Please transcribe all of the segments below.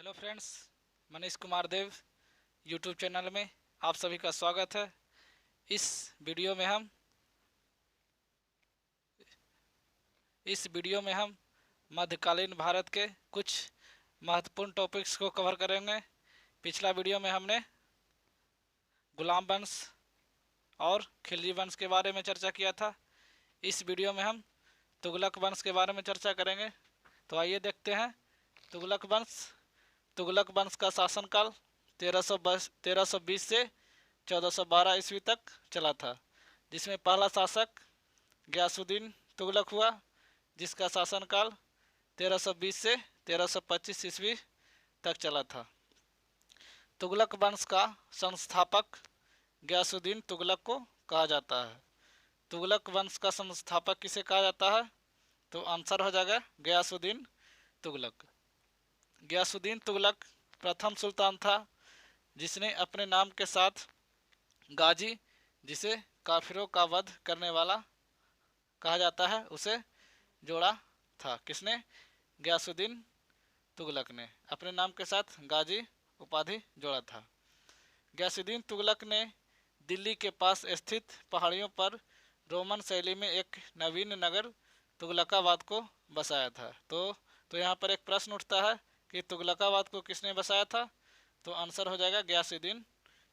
Hello friends, Manish Kumar देव YouTube channel में आप सभी का स्वागत है। इस वीडियो में हम मध्यकालीन भारत के कुछ महत्वपूर्ण टॉपिक्स को कवर करेंगे। पिछला वीडियो में हमने गुलाम वंश और खिलजी वंश के बारे में चर्चा किया था। इस वीडियो में हम तुगलक वंश के बारे में चर्चा करेंगे। तो आइए देखते हैं। तुगलक वंश का शासनकाल 1320 से 1412 ईस्वी तक चला था, जिसमें पहला शासक गयासुद्दीन तुगलक हुआ, जिसका शासनकाल 1320 से 1325 ईस्वी तक चला था। तुगलक वंश का संस्थापक गयासुद्दीन तुगलक को कहा जाता है। तुगलक वंश का संस्थापक किसे कहा जाता है? तो आंसर हो जाएगा गयासुद्दीन तुगलक। गयासुद्दीन तुगलक प्रथम सुल्तान था जिसने अपने नाम के साथ गाजी, जिसे काफिरों का वध करने वाला कहा जाता है, उसे जोड़ा था। किसने? गयासुद्दीन तुगलक ने अपने नाम के साथ गाजी उपाधि जोड़ा था। गयासुद्दीन तुगलक ने दिल्ली के पास स्थित पहाड़ियों पर रोमन शैली में एक नवीन नगर तुगलकाबाद को बसाया था। तो यहाँ पर एक प्रश्न उठता है कि तुगलकाबाद को किसने बसाया था? तो आंसर हो जाएगा गयासुद्दीन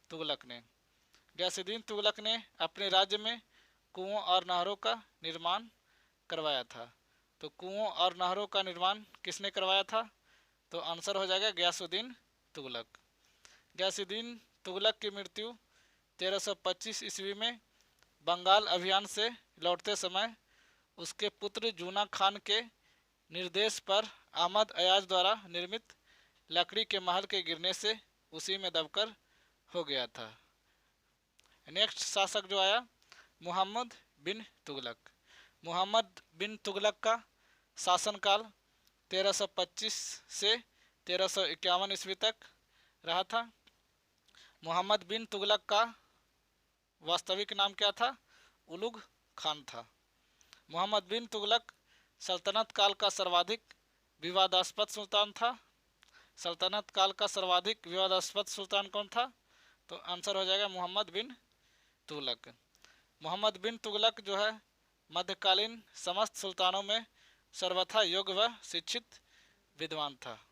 तुगलक ने। गयासुद्दीन तुगलक ने अपने राज्य में कुओं और नहरों का निर्माण करवाया था। तो कुओं और नहरों का निर्माण किसने करवाया था? तो आंसर हो जाएगा गयासुद्दीन तुगलक। गयासुद्दीन तुगलक की मृत्यु 1325 ईस्वी में बंगाल अभियान से लौटते समय उसके पुत्र जूना खान के निर्देश पर अहमद अयाज द्वारा निर्मित लकड़ी के महल के गिरने से उसी में दबकर हो गया था। नेक्स्ट शासक जो आया, मोहम्मद बिन तुगलक। मोहम्मद बिन तुगलक का शासनकाल 1325 से 1351 ईस्वी तक रहा था। मोहम्मद बिन तुगलक का वास्तविक नाम क्या था? उलुग खान था। मोहम्मद बिन तुगलक सल्तनत काल का सर्वाधिक विवादास्पद सुल्तान था। सल्तनत काल का सर्वाधिक विवादास्पद सुल्तान कौन था? तो आंसर हो जाएगा मोहम्मद बिन तुगलक। मोहम्मद बिन तुगलक जो है मध्यकालीन समस्त सुल्तानों में सर्वथा योग्य व शिक्षित विद्वान था।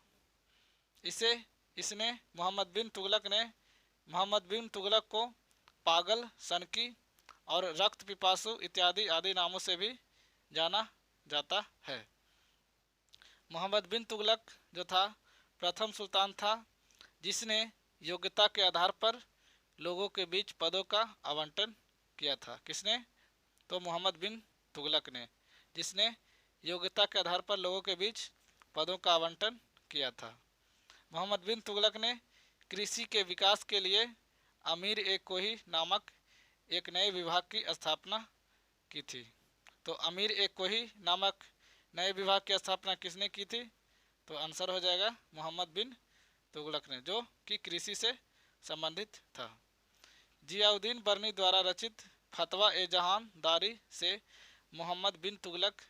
इसने मोहम्मद बिन तुगलक को पागल, सनकी और रक्त पिपासु इत्यादि आदि नामों से भी जाना जाता है। मोहम्मद बिन तुगलक जो था प्रथम सुल्तान था जिसने योग्यता के आधार पर लोगों के बीच पदों का आवंटन किया था। किसने? तो मोहम्मद बिन तुगलक ने, जिसने योग्यता के आधार पर लोगों के बीच पदों का आवंटन किया था। मोहम्मद बिन तुगलक ने कृषि के विकास के लिए अमीर ए कोही नामक एक नए विभाग की स्थापना की थी। तो अमीर ए कोही नामक नए विभाग की स्थापना किसने की थी? तो आंसर हो जाएगा मोहम्मद बिन तुगलक ने, जो कि कृषि से संबंधित था। जियाउद्दीन बर्नी द्वारा रचित फतवा ए जहानदारी से मोहम्मद बिन तुगलक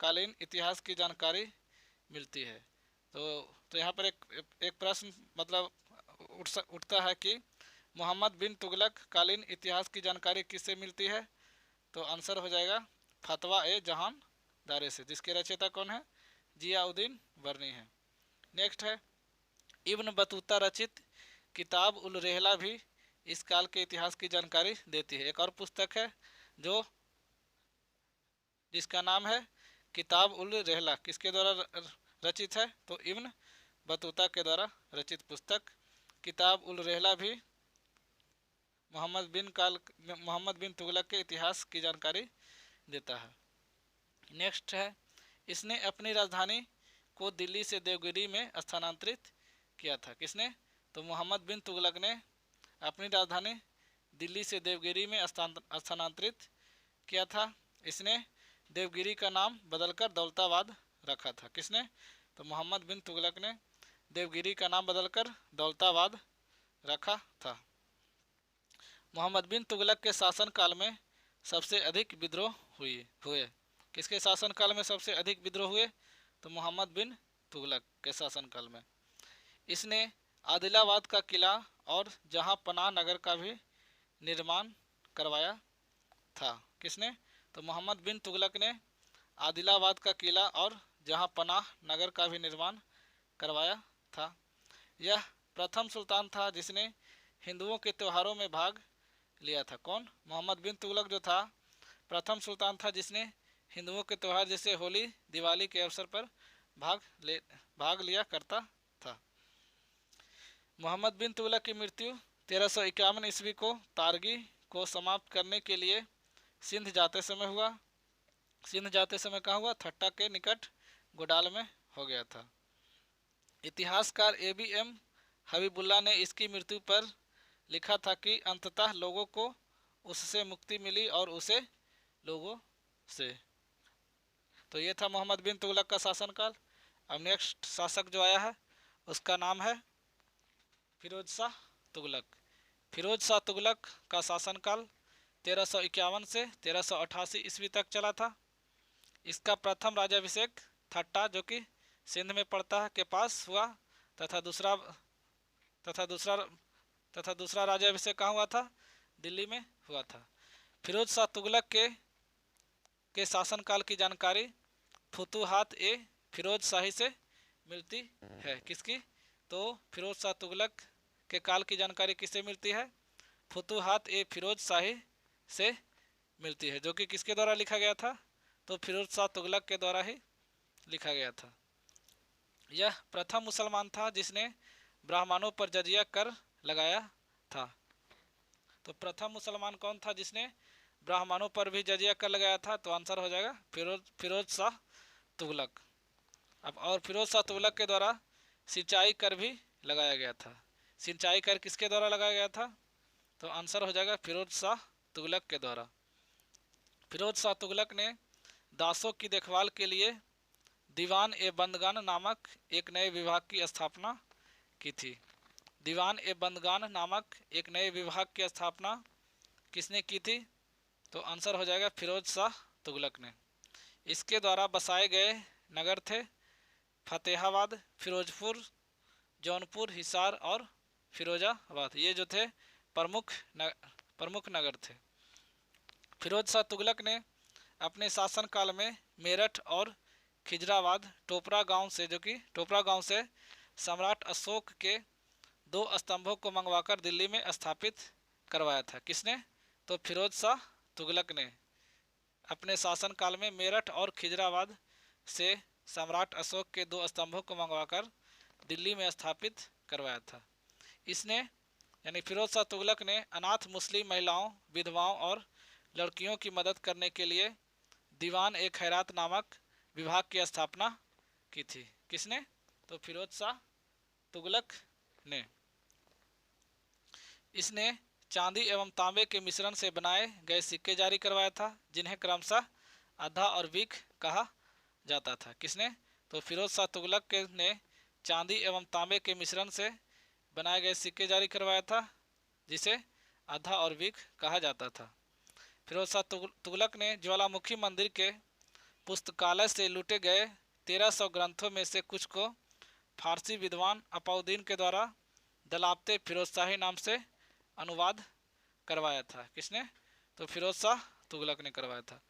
कालीन इतिहास की जानकारी मिलती है। तो यहाँ पर एक प्रश्न मतलब उठता है कि मोहम्मद बिन तुगलक कालीन इतिहास की जानकारी किससे मिलती है? तो आंसर हो जाएगा फतवा ए जहानदारी से, जिसके रचयिता कौन है? जियाउद्दीन बर्नी है। नेक्स्ट है इब्न बतूता रचित किताब उल रेहला भी इस काल के इतिहास की जानकारी देती है। एक और पुस्तक है जिसका नाम है किताब उल रेहला, किसके द्वारा रचित है? तो इब्न बतूता के द्वारा रचित पुस्तक किताब उल रेहला भी मोहम्मद बिन तुगलक के इतिहास की जानकारी देता है। नेक्स्ट है इसने अपनी राजधानी को दिल्ली से देवगिरी में स्थानांतरित किया था। किसने? तो मोहम्मद बिन तुगलक ने अपनी राजधानी दिल्ली से देवगिरी में स्थानांतरित किया था। इसने देवगिरी का नाम बदलकर दौलताबाद रखा था। किसने? तो मोहम्मद बिन तुगलक ने देवगिरी का नाम बदलकर दौलताबाद रखा था। मोहम्मद बिन तुगलक के शासनकाल में सबसे अधिक विद्रोह हुए। किसके शासनकाल में सबसे अधिक विद्रोह हुए? तो मोहम्मद बिन तुगलक के शासनकाल में। इसने आदिलाबाद का किला और जहां पनाह नगर का भी निर्माण करवाया था। किसने? तो मोहम्मद बिन तुगलक ने आदिलाबाद का किला और जहां पनाह नगर का भी निर्माण करवाया था। यह प्रथम सुल्तान था जिसने हिंदुओं के त्योहारों में भाग लिया था। कौन? मोहम्मद बिन तुगलक जो था प्रथम सुल्तान था जिसने हिंदुओं के त्यौहार जैसे होली दिवाली के अवसर पर भाग लिया करता था। मोहम्मद बिन तुगलक की मृत्यु 1351 ईस्वी को तारगी को समाप्त करने के लिए सिंध जाते समय हुआ। सिंध जाते समय कहाँ हुआ? थट्टा के निकट गोडाल में हो गया था। इतिहासकार ABM हबीबुल्ला ने इसकी मृत्यु पर लिखा था कि अंततः लोगों को उससे मुक्ति मिली और उसे लोगों से। तो ये था मोहम्मद बिन तुगलक का शासनकाल। अब नेक्स्ट शासक जो आया है उसका नाम है फिरोज शाह तुगलक। फिरोज शाह तुगलक का शासनकाल 1351 से 1388 ईस्वी तक चला था। इसका प्रथम राज्याभिषेक थट्टा जो कि सिंध में पड़ता है के पास हुआ तथा दूसरा राज्याभिषेक कहाँ हुआ था? दिल्ली में हुआ था। फिरोज शाह तुगलक के शासनकाल की जानकारी फुतुहात ए फिरोज शाही से मिलती है। किसकी? तो फिरोज शाह तुगलक के काल की जानकारी किससे मिलती है? फुतुहात ए फिरोज शाही से मिलती है, जो कि किसके द्वारा लिखा गया था? तो फिरोज शाह तुगलक के द्वारा ही लिखा गया था। यह प्रथम मुसलमान था जिसने ब्राह्मणों पर जजिया कर लगाया था। तो प्रथम मुसलमान कौन था जिसने ब्राह्मणों पर भी जजिया कर लगाया था? तो आंसर हो जाएगा फिरोज शाह तुगलक। अब और फिरोज शाह तुगलक के द्वारा सिंचाई कर भी लगाया गया था। सिंचाई कर किसके द्वारा लगाया गया था? तो आंसर हो जाएगा फिरोज शाह तुगलक के द्वारा। फिरोज शाह तुगलक ने दासों की देखभाल के लिए दीवान ए बंदगान नामक एक नए विभाग की स्थापना की थी। दीवान ए बंदगान नामक एक नए विभाग की स्थापना किसने की थी? तो आंसर हो जाएगा फिरोज शाह तुगलक ने। इसके द्वारा बसाए गए नगर थे फतेहाबाद, फिरोजपुर, जौनपुर, हिसार और फिरोजाबाद। ये जो थे प्रमुख नगर थे। फिरोज शाह तुगलक ने अपने शासनकाल में मेरठ और खिजराबाद टोपरा गांव से सम्राट अशोक के 2 स्तंभों को मंगवाकर दिल्ली में स्थापित करवाया था। किसने? तो फिरोज शाह तुगलक ने अपने शासनकाल में मेरठ और खिजराबाद से सम्राट अशोक के 2 स्तंभों को मंगवाकर दिल्ली में स्थापित करवाया था। इसने यानी फिरोज शाह तुगलक ने अनाथ मुस्लिम महिलाओं, विधवाओं और लड़कियों की मदद करने के लिए दीवान ए खैरात नामक विभाग की स्थापना की थी। किसने? तो फिरोज शाह तुगलक ने। इसने चांदी एवं तांबे के मिश्रण से बनाए गए सिक्के जारी करवाया था जिन्हें क्रमशः आधा और बीख कहा जाता था। किसने? तो फिरोज शाह तुगलक ने चांदी एवं तांबे के मिश्रण से बनाए गए सिक्के जारी करवाया था जिसे आधा और बीख कहा जाता था। फिरोज शाह तुगलक ने ज्वालामुखी मंदिर के पुस्तकालय से लूटे गए 1300 ग्रंथों में से कुछ को फारसी विद्वान अपाउद्दीन के द्वारा दलाप्ते फिरोजशाही नाम से अनुवाद करवाया था। किसने? तो फिरोज शाह तुगलक ने करवाया था।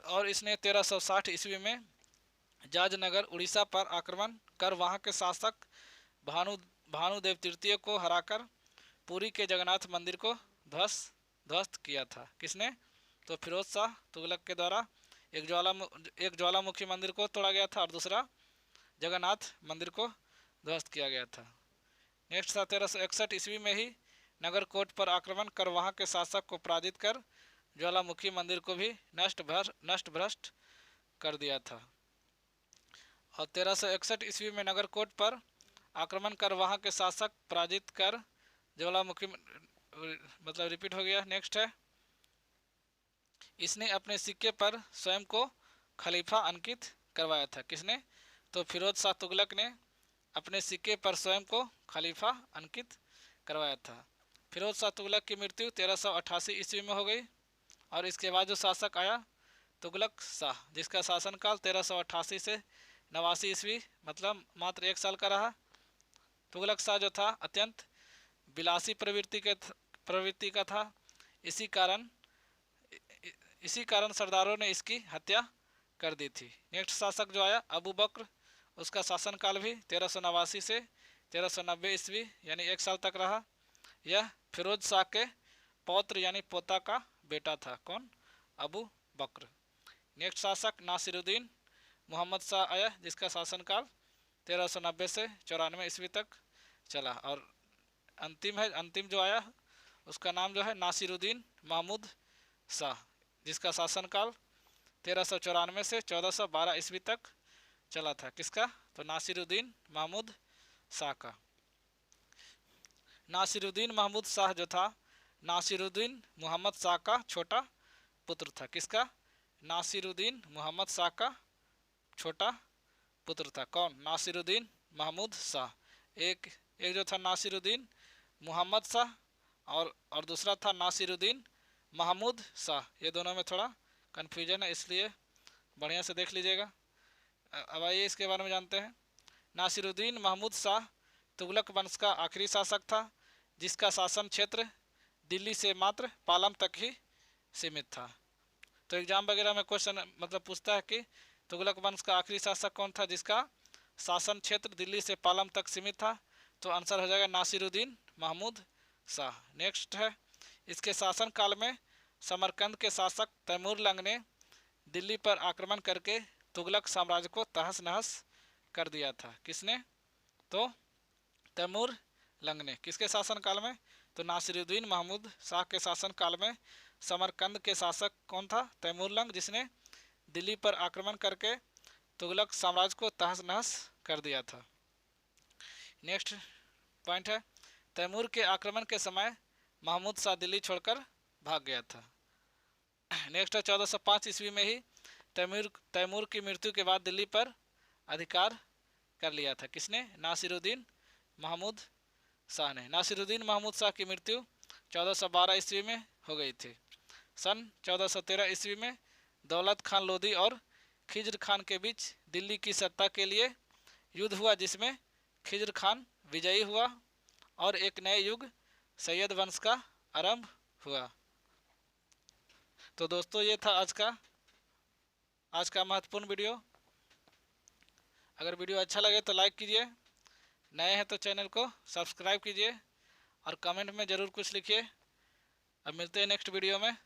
और इसने 1360 ईस्वी में जाजनगर उड़ीसा पर आक्रमण कर वहां के शासक भानुदेव तृतीय को हराकर पुरी के जगन्नाथ मंदिर को ध्वस्त किया था। किसने? तो फिरोज शाह तुगलक के द्वारा एक ज्वालामुखी मंदिर को तोड़ा गया था और दूसरा जगन्नाथ मंदिर को ध्वस्त किया गया था। नेक्स्ट था 1361 ईस्वी में ही नगरकोट पर आक्रमण कर वहां के शासक को पराजित कर ज्वालामुखी मंदिर को भी नष्ट भ्रष्ट कर दिया था। और 1361 ईस्वी में नगरकोट पर आक्रमण कर वहां के शासक पराजित कर ज्वालामुखी रिपीट हो गया। नेक्स्ट है इसने अपने सिक्के पर स्वयं को खलीफा अंकित करवाया था। किसने? तो फिरोज शाह तुगलक ने अपने सिक्के पर स्वयं को खलीफा अंकित करवाया था। फिरोज शाह तुगलक की मृत्यु 1388 ईस्वी में हो गई और इसके बाद जो शासक आया तुगलक शाह, जिसका शासनकाल 1388 से 89 ईस्वी मतलब मात्र 1 साल का रहा। तुगलक शाह जो था अत्यंत विलासी प्रवृत्ति का था। इसी कारण सरदारों ने इसकी हत्या कर दी थी। नेक्स्ट शासक जो आया अबू बकर, उसका शासनकाल भी 1389 से 1390 ईस्वी यानी 1 साल तक रहा। यह फिरोज शाह के पौत्र यानी पोता का बेटा था। कौन? अबू बकर। नेक्स्ट शासक नासिरुद्दीन मोहम्मद शाह आया, जिसका शासनकाल 1390 से 94 ईस्वी तक चला। और अंतिम जो आया उसका नाम जो है नासिरुद्दीन महमूद शाह, जिसका शासनकाल 1394 से 1412 ईस्वी तक चला था। किसका? तो नासिरुद्दीन महमूद शाह का। नासिरुद्दीन महमूद शाह जो था नासिरुद्दीन मोहम्मद शाह का छोटा पुत्र था। किसका? नासिरुद्दीन मोहम्मद शाह का छोटा पुत्र था। कौन? नासिरुद्दीन महमूद शाह। एक जो था नासिरुद्दीन मोहम्मद शाह और दूसरा था नासिरुद्दीन महमूद शाह। ये दोनों में थोड़ा कन्फ्यूजन है, इसलिए बढ़िया से देख लीजिएगा। अब आइए इसके बारे में जानते हैं। नासिरुद्दीन महमूद शाह तुगलक वंश का आखिरी शासक था, जिसका शासन क्षेत्र दिल्ली से मात्र पालम तक ही सीमित था। तो एग्जाम वगैरह में क्वेश्चन मतलब पूछता है कि तुगलक वंश का आखिरी शासक कौन था जिसका शासन क्षेत्र दिल्ली से पालम तक सीमित था? तो आंसर हो जाएगा नासिरुद्दीन महमूद शाह। नेक्स्ट है, इसके शासन काल में समरकंद के शासक तैमूर लंग ने दिल्ली पर आक्रमण करके तुगलक साम्राज्य को तहस नहस कर दिया था। किसने? तो तैमूर लंग ने। किसके शासन काल में? तो नासिरुद्दीन महमूद शाह के शासन काल में समरकंद के शासक कौन था? तैमूर लंग, जिसने दिल्ली पर आक्रमण करके तुगलक साम्राज्य को तहस नहस कर दिया था। नेक्स्ट पॉइंट है, तैमूर के आक्रमण के समय महमूद शाह दिल्ली छोड़कर भाग गया था। नेक्स्ट है, 1405 ईस्वी में ही तैमूर की मृत्यु के बाद दिल्ली पर अधिकार कर लिया था। किसने? नासिरुद्दीन महमूद शाह ने। नासिरुद्दीन महमूद शाह की मृत्यु 1412 ईस्वी में हो गई थी। सन 1413 ईस्वी में दौलत खान लोधी और खिज्र खान के बीच दिल्ली की सत्ता के लिए युद्ध हुआ, जिसमें खिज्र खान विजयी हुआ और एक नए युग सैयद वंश का आरंभ हुआ। तो दोस्तों ये था आज का महत्वपूर्ण वीडियो। अगर वीडियो अच्छा लगे तो लाइक कीजिए, नए हैं तो चैनल को सब्सक्राइब कीजिए और कमेंट में ज़रूर कुछ लिखिए। अब मिलते हैं नेक्स्ट वीडियो में,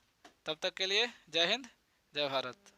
तब तक के लिए जय हिंद जय भारत।